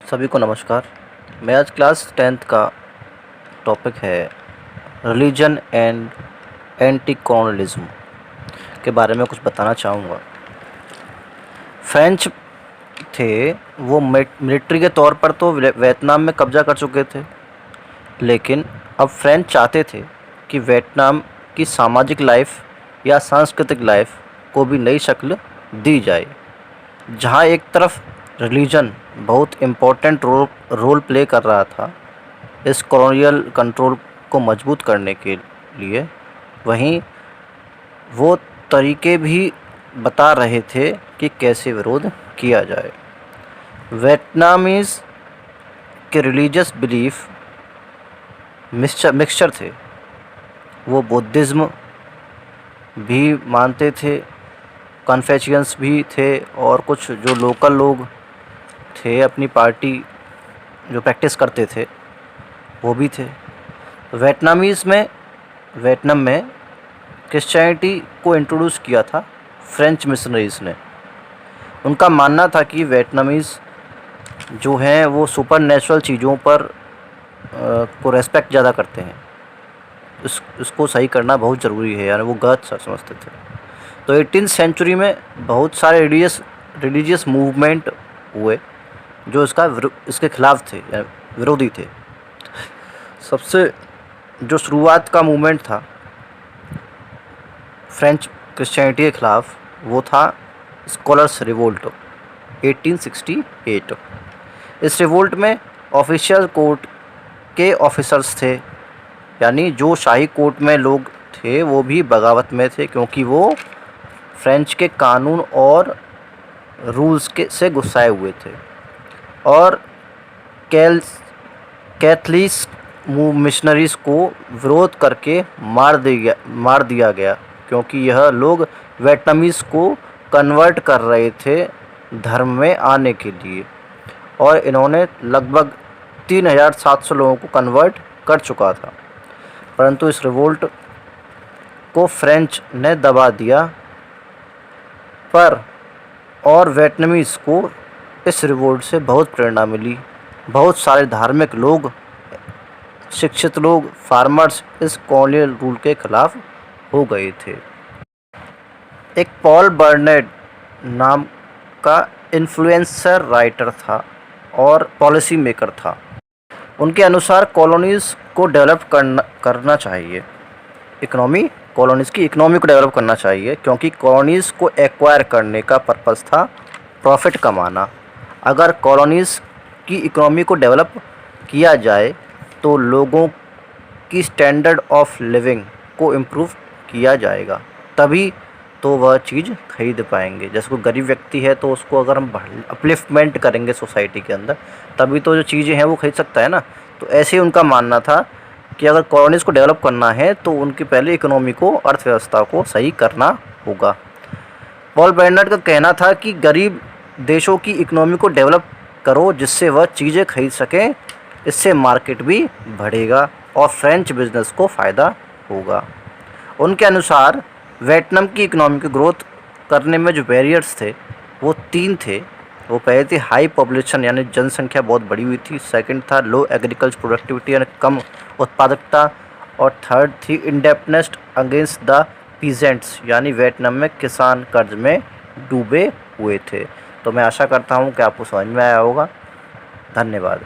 सभी को नमस्कार। मैं आज क्लास 10th का टॉपिक है रिलीजन एंड एंटी कॉलोनियलिज्म के बारे में कुछ बताना चाहूँगा। फ्रेंच थे, वो मिलिट्री के तौर पर तो वियतनाम में कब्जा कर चुके थे, लेकिन अब फ्रेंच चाहते थे कि वियतनाम की सामाजिक लाइफ या सांस्कृतिक लाइफ को भी नई शक्ल दी जाए, जहाँ एक तरफ रिलीजन बहुत इम्पोर्टेंट रोल प्ले कर रहा था इस कॉलोनियल कंट्रोल को मजबूत करने के लिए, वहीं वो तरीके भी बता रहे थे कि कैसे विरोध किया जाए। वियतनामीज़ के रिलीजियस बिलीफ मिक्सचर थे। वो बुद्धिज़्म भी मानते थे, कन्फ्यूशियंस भी थे, और कुछ जो लोकल लोग थे अपनी पार्टी जो प्रैक्टिस करते थे वो भी थे। वियतनाम में क्रिश्चियनिटी को इंट्रोड्यूस किया था फ्रेंच मिशनरीज़ ने। उनका मानना था कि वियतनामीज़ जो हैं वो सुपर नेचुरल चीज़ों पर को रेस्पेक्ट ज़्यादा करते हैं। इसको सही करना बहुत ज़रूरी है, यानी वो गलत समझते थे। तो 18th सेंचुरी में बहुत सारे रिलीजियस मूवमेंट हुए जो इसके खिलाफ थे या विरोधी थे। सबसे जो शुरुआत का मूवमेंट था फ्रेंच क्रिश्चियनिटी के खिलाफ, वो था स्कॉलर्स रिवोल्ट 1868। इस रिवोल्ट में ऑफिशियल कोर्ट के ऑफिसर्स थे, यानी जो शाही कोर्ट में लोग थे वो भी बगावत में थे, क्योंकि वो फ्रेंच के कानून और रूल्स से गुस्साए हुए थे। और कैथलिक मिशनरीज़ को विरोध करके मार दिया गया, क्योंकि यह लोग वियतनामीज़ को कन्वर्ट कर रहे थे धर्म में आने के लिए, और इन्होंने लगभग 3700 लोगों को कन्वर्ट कर चुका था। परंतु इस रिवोल्ट को फ्रेंच ने दबा दिया, और वियतनामीज़ को इस रिवोल्ट से बहुत प्रेरणा मिली। बहुत सारे धार्मिक लोग, शिक्षित लोग, फार्मर्स इस कॉलोनियल रूल के खिलाफ हो गए थे। एक पॉल बर्नेट नाम का इन्फ्लुएंसर राइटर था और पॉलिसी मेकर था। उनके अनुसार कॉलोनीज़ को डेवलप करना चाहिए, कॉलोनीज़ की इकोनॉमी को डेवलप करना चाहिए, क्योंकि कॉलोनीज़ को एक्वायर करने का पर्पस था प्रॉफिट कमाना। अगर कॉलोनीज़ की इकोनॉमी को डेवलप किया जाए तो लोगों की स्टैंडर्ड ऑफ लिविंग को इम्प्रूव किया जाएगा, तभी तो वह चीज़ खरीद पाएंगे। जैसे कोई गरीब व्यक्ति है तो उसको अगर हम अपलिफ्टमेंट करेंगे सोसाइटी के अंदर, तभी तो जो चीज़ें हैं वो खरीद सकता है ना। तो ऐसे ही उनका मानना था कि अगर कॉलोनीज़ को डेवलप करना है तो उनकी पहले इकोनॉमी को, अर्थव्यवस्था को सही करना होगा। पॉल बर्नेट का कहना था कि गरीब देशों की इकोनॉमी को डेवलप करो जिससे वह चीज़ें खरीद सकें, इससे मार्केट भी बढ़ेगा और फ्रेंच बिजनेस को फ़ायदा होगा। उनके अनुसार वियतनाम की इकोनॉमी की ग्रोथ करने में जो बैरियर्स थे वो 3 थे। वो पहले थी हाई पॉपुलेशन, यानी जनसंख्या बहुत बड़ी हुई थी। सेकंड था लो एग्रीकल्चर प्रोडक्टिविटी, यानी कम उत्पादकता। और थर्ड थी इंडेप्टनेस अगेंस्ट द पीजेंट्स, यानी वियतनाम में किसान कर्ज में डूबे हुए थे। तो मैं आशा करता हूँ कि आपको समझ में आया होगा। धन्यवाद।